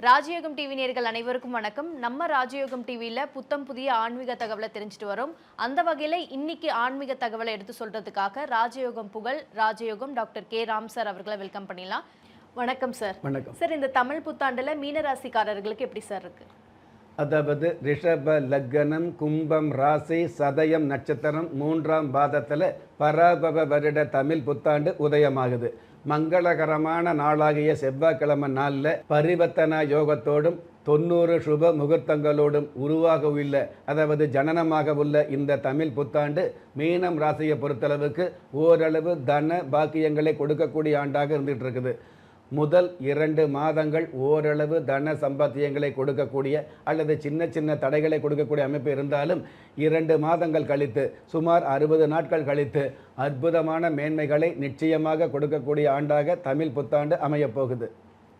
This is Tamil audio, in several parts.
ராஜயோகம் டிவி நேயர்கள் அனைவருக்கும் வணக்கம். நம்ம ராஜயோகம் டிவியில் புத்தம் புதிய ஆன்மீக தகவலை தெரிஞ்சுட்டு வரோம். அந்த வகையில் இன்னைக்கு ஆன்மீக தகவலை எடுத்து சொல்றதுக்காக ராஜயோகம் புகழ் ராஜயோகம் டாக்டர் கே ராம் சார் அவர்களை வெல்கம் பண்ணிடலாம். வணக்கம் சார். வணக்கம் சார். இந்த தமிழ் புத்தாண்டில் மீனராசிக்காரர்களுக்கு எப்படி சார் இருக்கு? அதாவது ரிஷப லக்னம் கும்பம் ராசி சதயம் நட்சத்திரம் 3ஆம் பாதத்தில் பராபவ வருட தமிழ் புத்தாண்டு உதயமாகுது. மங்களகரமான நாளாகிய செவ்வாய்க்கிழமை நாளில் பரிவர்த்தனா யோகத்தோடும் 90 சுப முகூர்த்தங்களோடும் உருவாக உள்ள அதாவது ஜனனமாக உள்ள இந்த தமிழ் புத்தாண்டு மீனம் ராசியை பொறுத்தளவுக்கு ஓரளவு தன பாக்கியங்களை கொடுக்கக்கூடிய ஆண்டாக இருந்துகிட்டு இருக்குது. முதல் 2 மாதங்கள் ஓரளவு தன சம்பாத்தியங்களை கொடுக்கக்கூடிய அல்லது சின்ன சின்ன தடைகளை கொடுக்கக்கூடிய அமைப்பு இருந்தாலும் 2 மாதங்கள் கழித்து சுமார் 60 நாட்கள் கழித்து அற்புதமான மேன்மைகளை நிச்சயமாக கொடுக்கக்கூடிய ஆண்டாக தமிழ் புத்தாண்டு அமையப்போகுது.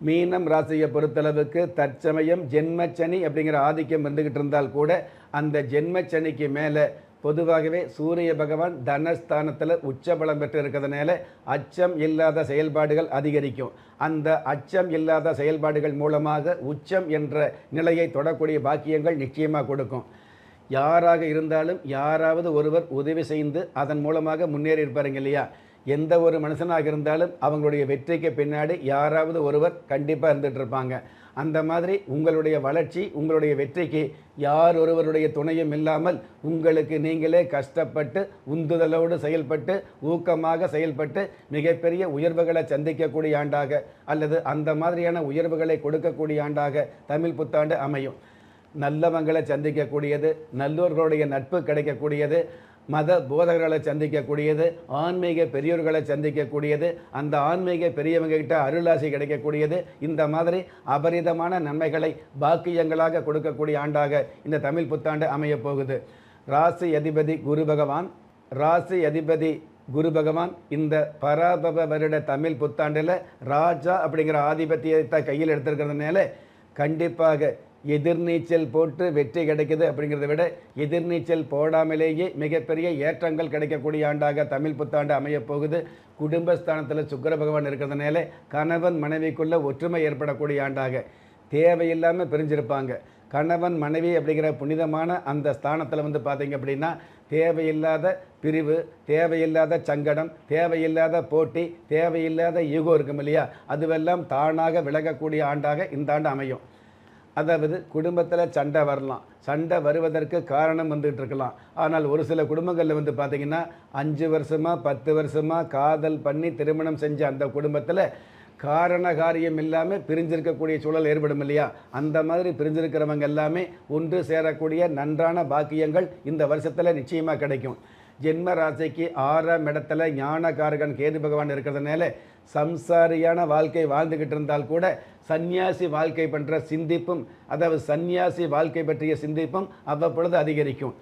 மீனம் ராசியை பொறுத்தளவுக்கு தற்சமயம் ஜென்மச்சனி அப்படிங்கிற ஆதிக்கம் வந்துக்கிட்டு இருந்தால் கூட அந்த ஜென்மச்சனிக்கு மேலே பொதுவாகவே சூரிய பகவான் தனஸ்தானத்தில் உச்சபலம் பெற்று இருக்கிறதுனால அச்சம் இல்லாத செயல்பாடுகள் அதிகரிக்கும். அந்த அச்சம் இல்லாத செயல்பாடுகள் மூலமாக உச்சம் என்ற நிலையை தொடக்கூடிய பாக்கியங்கள் நிச்சயமாக கொடுக்கும். யாராக இருந்தாலும் யாராவது ஒருவர் உதவி செய்து அதன் மூலமாக முன்னேறி இருப்பாருங்க இல்லையா? எந்த ஒரு மனுஷனாக இருந்தாலும் அவங்களுடைய வெற்றிக்கு பின்னாடி யாராவது ஒருவர் கண்டிப்பாக இருந்துகிட்டு இருப்பாங்க. அந்த மாதிரி உங்களுடைய வளர்ச்சி உங்களுடைய வெற்றிக்கு யார் ஒருவருடைய துணையும் இல்லாமல் உங்களுக்கு நீங்களே கஷ்டப்பட்டு உந்துதலோடு செயல்பட்டு ஊக்கமாக செயல்பட்டு மிகப்பெரிய உயர்வுகளை சந்திக்கக்கூடிய ஆண்டாக அல்லது அந்த மாதிரியான உயர்வுகளை கொடுக்கக்கூடிய ஆண்டாக தமிழ் புத்தாண்டு அமையும். நல்லவங்களை சந்திக்கக்கூடியது, நல்லோர்களுடைய நட்பு கிடைக்கக்கூடியது, மத போதகர்களை சந்திக்கக்கூடியது, ஆன்மீக பெரியோர்களை சந்திக்கக்கூடியது, அந்த ஆன்மீக பெரியவங்க கிட்ட அருளாசி கிடைக்கக்கூடியது, இந்த மாதிரி அபரிதமான நன்மைகளை பாக்கியங்களாக கொடுக்கக்கூடிய ஆண்டாக இந்த தமிழ் புத்தாண்டு அமையப் போகுது. ராசி அதிபதி குரு பகவான் இந்த பராபவ வருட தமிழ் புத்தாண்டில் ராஜா அப்படிங்கிற ஆதிபத்தியத்தை கையில் எடுத்திருக்கிறதுனால கண்டிப்பாக எதிர்நீச்சல் போட்டு வெற்றி கிடைக்குது அப்படிங்கிறத விட எதிர்நீச்சல் போடாமலேயே மிகப்பெரிய ஏற்றங்கள் கிடைக்கக்கூடிய ஆண்டாக தமிழ் புத்தாண்டு அமையப்போகுது. குடும்பஸ்தானத்தில் சுக்கிர பகவான் இருக்கிறதுனால கணவன் மனைவிக்குள்ள ஒற்றுமை ஏற்படக்கூடிய ஆண்டாக, தேவையில்லாமல் பிரிஞ்சிருப்பாங்க கணவன் மனைவி அப்படிங்கிற புனிதமான அந்த ஸ்தானத்தில் பார்த்தீங்க அப்படின்னா தேவையில்லாத பிரிவு, தேவையில்லாத சங்கடம், தேவையில்லாத போட்டி, தேவையில்லாத ஈகோ இருக்கும் இல்லையா? அதுவெல்லாம் தானாக விலகக்கூடிய ஆண்டாக இந்த ஆண்டு அமையும். அதாவது குடும்பத்தில் சண்டை வரலாம், சண்டை வருவதற்கு காரணம் வந்துகிட்டு இருக்கலாம். ஆனால் ஒரு சில குடும்பங்களில் பார்த்திங்கன்னா 5 வருஷமாக 10 வருஷமாக காதல் பண்ணி திருமணம் செஞ்ச அந்த குடும்பத்தில் காரண காரியம் இல்லாமல் பிரிஞ்சிருக்கக்கூடிய சூழல் ஏற்படும் இல்லையா? அந்த மாதிரி பிரிஞ்சிருக்கிறவங்க எல்லாமே ஒன்று சேரக்கூடிய நன்றான பாக்கியங்கள் இந்த வருஷத்தில் நிச்சயமாக கிடைக்கும். ஜென்ம ராசிக்கு 6ஆம் இடத்துல ஞானகாரகன் கேது பகவான் இருக்கிறதுனால சம்சாரியான வாழ்க்கை வாழ்ந்துக்கிட்டு இருந்தால் கூட சந்நியாசி வாழ்க்கை பண்ணுற சிந்திப்பும், அதாவது சந்நியாசி வாழ்க்கை பற்றிய சிந்திப்பும் அவ்வப்பொழுது அதிகரிக்கும்.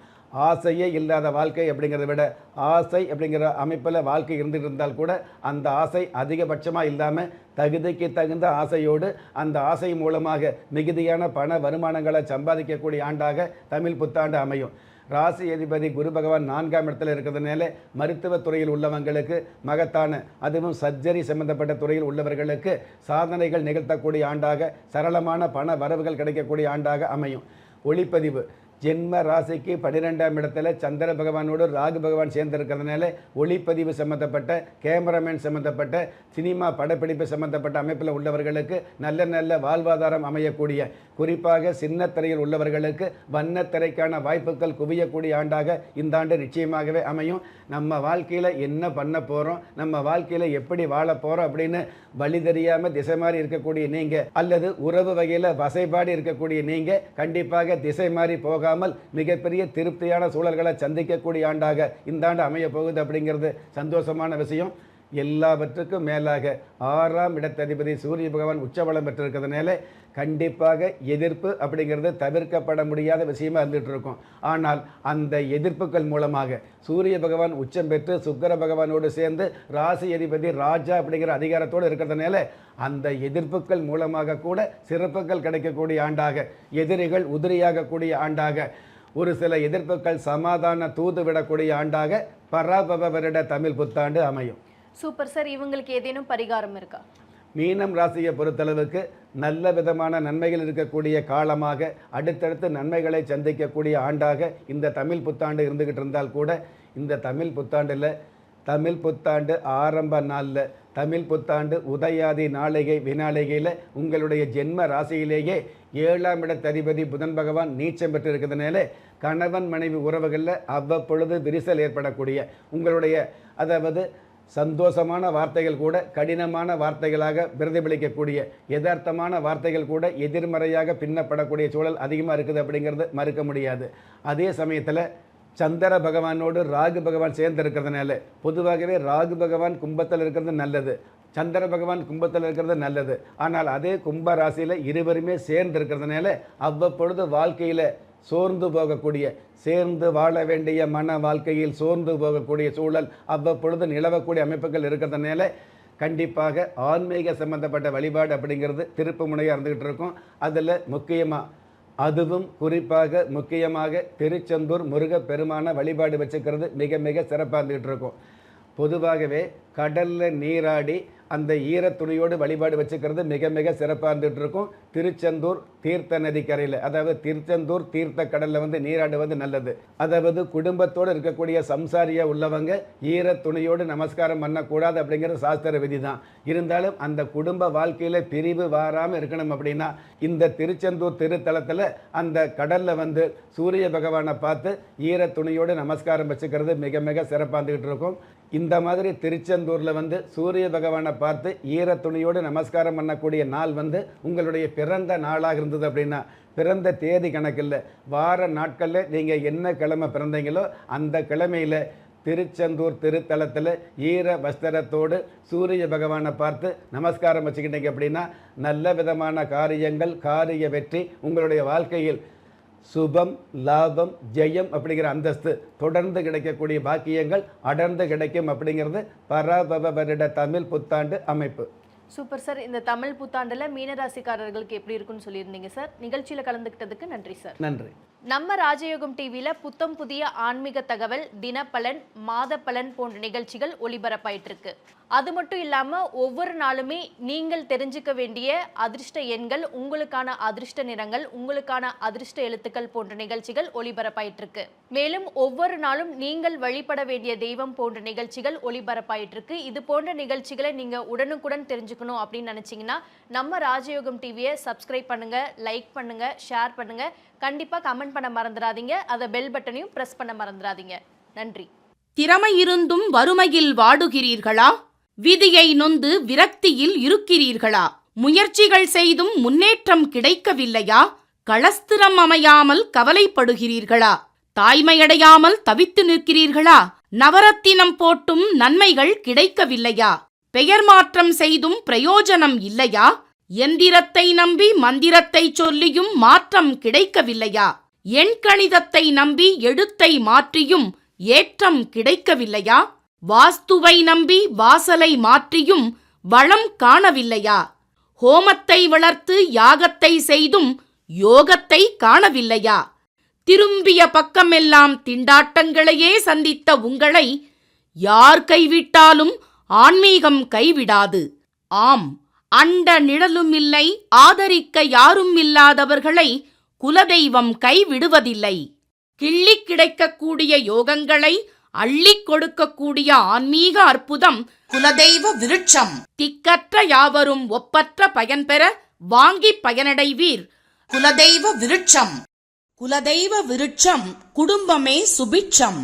ஆசையே இல்லாத வாழ்க்கை அப்படிங்கிறத விட ஆசை அப்படிங்கிற அமைப்பில் வாழ்க்கை இருந்துகிட்டு இருந்தால் கூட அந்த ஆசை அதிகபட்சமாக இல்லாமல் தகுதிக்கு தகுந்த ஆசையோடு அந்த ஆசை மூலமாக மிகுதியான பண வருமானங்களை சம்பாதிக்கக்கூடிய ஆண்டாக தமிழ் புத்தாண்டு அமையும். ராசி அதிபதி குரு பகவான் 4ஆம் இடத்துல இருக்கிறதுனால மருத்துவத்துறையில் உள்ளவங்களுக்கு மகத்தான, அதுவும் சர்ஜரி சம்பந்தப்பட்ட துறையில் உள்ளவர்களுக்கு சாதனைகள் நிகழ்த்தக்கூடிய ஆண்டாக, சரளமான பண வரவுகள் கிடைக்கக்கூடிய ஆண்டாக அமையும். ஒளிப்பதிவு ஜென்ம ராசிக்கு 12ஆம் இடத்துல சந்திர பகவானோடு ராகு பகவான் சேர்ந்திருக்கிறதுனால ஒளிப்பதிவு சம்மந்தப்பட்ட, கேமராமேன் சம்மந்தப்பட்ட, சினிமா படப்பிடிப்பு சம்மந்தப்பட்ட அமைப்பில் உள்ளவர்களுக்கு நல்ல நல்ல வாழ்வாதாரம் அமையக்கூடிய, குறிப்பாக சின்னத்திரையில் உள்ளவர்களுக்கு வண்ணத்திரைக்கான வாய்ப்புகள் குவியக்கூடிய ஆண்டாக இந்த ஆண்டு நிச்சயமாகவே அமையும். நம்ம வாழ்க்கையில் என்ன பண்ண போகிறோம், நம்ம வாழ்க்கையில் எப்படி வாழ போகிறோம் அப்படின்னு வழி தெரியாமல் திசை மாறி இருக்கக்கூடிய நீங்கள் அல்லது உறவு வகையில் வசைபாடி இருக்கக்கூடிய நீங்கள் கண்டிப்பாக திசை மாறி போக மிகப்பெரிய திருப்தியான சூழல்களை சந்திக்கக்கூடிய ஆண்டாக இந்த ஆண்டு அமைய போகுது அப்படிங்கிறது சந்தோஷமான விஷயம். எல்லாவற்றுக்கும் மேலாக 6ஆம் இடத்ததிபதி சூரிய பகவான் உச்சபலம் பெற்றிருக்கிறதுனால கண்டிப்பாக எதிர்ப்பு அப்படிங்கிறது தவிர்க்கப்பட முடியாத விஷயமா இருந்துகிட்டு இருக்கும். ஆனால் அந்த எதிர்ப்புகள் மூலமாக சூரிய பகவான் உச்சம் பெற்று சுக்கிர பகவானோடு சேர்ந்து ராசி அதிபதி ராஜா அப்படிங்கிற அதிகாரத்தோடு இருக்கிறதுனால அந்த எதிர்ப்புகள் மூலமாக கூட சிறப்புகள் கிடைக்கக்கூடிய ஆண்டாக, எதிரிகள் உதிரியாகக்கூடிய ஆண்டாக, ஒரு சில எதிர்ப்புகள் சமாதான தூது விடக்கூடிய ஆண்டாக பராபவ வருட தமிழ் புத்தாண்டு அமையும். Super sir. இவங்களுக்கு ஏதேனும் பரிகாரம் இருக்கா? மீனம் ராசியை பொறுத்தளவுக்கு நல்ல விதமான நன்மைகள் இருக்கக்கூடிய காலமாக, அடுத்தடுத்து நன்மைகளை சந்திக்கக்கூடிய ஆண்டாக இந்த தமிழ் புத்தாண்டு இருந்துக்கிட்டு இருந்தால் கூட, இந்த தமிழ் புத்தாண்டில் தமிழ் புத்தாண்டு ஆரம்ப நாளில், தமிழ் புத்தாண்டு உதயாதி நாளிகை வினாளிகையில் உங்களுடைய ஜென்ம ராசியிலேயே 7ஆம் இடத்ததிபதி புதன் பகவான் நீச்சம் பெற்று இருக்கிறதுனால கணவன் மனைவி உறவுகளில் அவ்வப்பொழுது விரிசல் ஏற்படக்கூடிய, உங்களுடைய அதாவது சந்தோஷமான வார்த்தைகள் கூட கடினமான வார்த்தைகளாக பிரதிபலிக்கக்கூடிய, யதார்த்தமான வார்த்தைகள் கூட எதிர்மறையாக பின்னப்படக்கூடிய சூழல் அதிகமாக இருக்குது அப்படிங்கிறது மறுக்க முடியாது. அதே சமயத்தில் சந்திர பகவானோடு ராகு பகவான் சேர்ந்து இருக்கிறதுனால, பொதுவாகவே ராகு பகவான் கும்பத்தில் இருக்கிறது நல்லது, சந்திர பகவான் கும்பத்தில் இருக்கிறது நல்லது. ஆனால் அதே கும்ப ராசியில் இருவருமே சேர்ந்து இருக்கிறதுனால அவ்வப்பொழுது வாழ்க்கையில் சோர்ந்து போகக்கூடிய, சேர்ந்து வாழ வேண்டிய மன வாழ்க்கையில் சோர்ந்து போகக்கூடிய சூழல் அவ்வப்பொழுது நிலவக்கூடிய அமைப்புகள் இருக்கிறதுனால கண்டிப்பாக ஆன்மீக சம்பந்தப்பட்ட வழிபாடு அப்படிங்கிறது திருப்பு முனையாக இருந்துக்கிட்டு இருக்கும். அதில் அதுவும் குறிப்பாக முக்கியமாக திருச்செந்தூர் முருகப்பெருமான வழிபாடு வச்சுக்கிறது மிக மிக சிறப்பாக இருந்துக்கிட்டு இருக்கும். பொதுவாகவே கடலில் நீராடி அந்த ஈரத்துணியோடு வழிபாடு வச்சுக்கிறது மிக மிக சிறப்பாக இருந்துகிட்டு இருக்கும். திருச்செந்தூர் தீர்த்த நதி கரையில், அதாவது திருச்செந்தூர் தீர்த்த கடலில் நீராடுவது நல்லது. அதாவது குடும்பத்தோடு இருக்கக்கூடிய சம்சாரியாக உள்ளவங்க ஈரத்துணியோடு நமஸ்காரம் பண்ணக்கூடாது அப்படிங்கிறது சாஸ்திர விதி தான். இருந்தாலும் அந்த குடும்ப வாழ்க்கையில் பிரிவு வாராமல் இருக்கணும் அப்படின்னா இந்த திருச்செந்தூர் திருத்தலத்தில் அந்த கடலில் சூரிய பகவானை பார்த்து ஈரத்துணியோடு நமஸ்காரம் வச்சுக்கிறது மிக மிக சிறப்பாக இருந்துகிட்டு இருக்கும். இந்த மாதிரி திருச்செந்தூரில் சூரிய பகவானை பார்த்து ஈரத்துணியோடு நமஸ்காரம் பண்ணக்கூடிய நாள் உங்களுடைய பிறந்த நாளாக இருந்தது அப்படின்னா, பிறந்த தேதி கணக்கில் வார நாட்களில் நீங்கள் என்ன கிழமை பிறந்தீங்களோ அந்த கிழமையில் திருச்செந்தூர் திருத்தலத்தில் ஈர வஸ்திரத்தோடு சூரிய பகவானை பார்த்து நமஸ்காரம் வச்சுக்கிட்டீங்க அப்படின்னா நல்ல விதமான காரியங்கள், காரிய வெற்றி, உங்களுடைய வாழ்க்கையில் சுபம், லாபம், ஜெயம் அப்படிங்கிற அந்தஸ்து தொடர்ந்து கிடைக்கக்கூடிய பாக்கியங்கள் அடர்ந்து கிடைக்கும் அப்படிங்கிறது பராபவ வருட தமிழ் புத்தாண்டு அமைப்பு. Super sir. இந்த தமிழ் புத்தாண்டுல மீனராசிக்காரர்களுக்கு எப்படி இருக்குன்னு சொல்லியிருந்தீங்க சார். நிகழ்ச்சியில் கலந்துக்கிட்டதுக்கு நன்றி சார். நன்றி. நம்ம ராஜயோகம் டிவியில் புத்தம் புதிய ஆன்மீக தகவல், தினப்பலன், மாத பலன் போன்ற நிகழ்ச்சிகள் ஒளிபரப்பாயிட்டு இருக்கு. அது மட்டும் இல்லாமல் ஒவ்வொரு நாளுமே நீங்கள் தெரிஞ்சுக்க வேண்டிய அதிர்ஷ்ட எண்கள், உங்களுக்கான அதிர்ஷ்ட நிறங்கள், உங்களுக்கான அதிர்ஷ்ட எழுத்துக்கள் போன்ற நிகழ்ச்சிகள் ஒளிபரப்பாயிட்டு இருக்கு. மேலும் ஒவ்வொரு நாளும் நீங்கள் வழிபட வேண்டிய தெய்வம் போன்ற நிகழ்ச்சிகள் ஒளிபரப்பாயிட்டு இருக்கு. இது போன்ற நிகழ்ச்சிகளை நீங்கள் உடனுக்குடன் தெரிஞ்சுக்கணும் அப்படின்னு நினச்சிங்கன்னா நம்ம ராஜயோகம் டிவியை சப்ஸ்கிரைப் பண்ணுங்க, லைக் பண்ணுங்க, ஷேர் பண்ணுங்க. கண்டிப்பாக கமெண்ட் பண்ண மறந்துடாதீங்க. அதை பெல் பட்டனையும் பிரஸ் பண்ண மறந்துடாதீங்க. நன்றி. திறமை இருந்தும் வறுமையில் வாடுகிறீர்களா? விதியை நொந்து விரக்தியில் இருக்கிறீர்களா? முயற்சிகள் செய்தும் முன்னேற்றம் கிடைக்கவில்லையா? களஸ்திரம் அமையாமல் கவலைப்படுகிறீர்களா? தாய்மையடையாமல் தவித்து நிற்கிறீர்களா? நவரத்தினம் போட்டும் நன்மைகள் கிடைக்கவில்லையா? பெயர் மாற்றம் செய்தும் பிரயோஜனம் இல்லையா? எந்திரத்தை நம்பி மந்திரத்தை சொல்லியும் மாற்றம் கிடைக்கவில்லையா? எண்கணிதத்தை நம்பி எழுத்தை மாற்றியும் ஏற்றம் கிடைக்கவில்லையா? வாஸ்துவை நம்பி வாசலை மாற்றியும் வளம் காணவில்லையா? ஹோமத்தை வளர்த்து யாகத்தை செய்தும் யோகத்தை காணவில்லையா? திரும்பிய பக்கமெல்லாம் திண்டாட்டங்களையே சந்தித்த உங்களை யார் கைவிட்டாலும் ஆன்மீகம் கைவிடாது. ஆம், அண்ட நிழலும் இல்லை, ஆதரிக்க யாரும் இல்லாதவர்களை குலதெய்வம் கைவிடுவதில்லை. கிள்ளி கிடைக்கக்கூடிய யோகங்களை அள்ளிக் கொடுக்கக்கூடிய ஆன்மீக அற்புதம் குலதெய்வ விருட்சம். திக்கற்ற யாவரும் ஒப்பற்ற பயன்பெற வாங்கி பயனடைவீர். குலதெய்வ விருட்சம். குலதெய்வ விருட்சம் குடும்பமே சுபிட்சம்.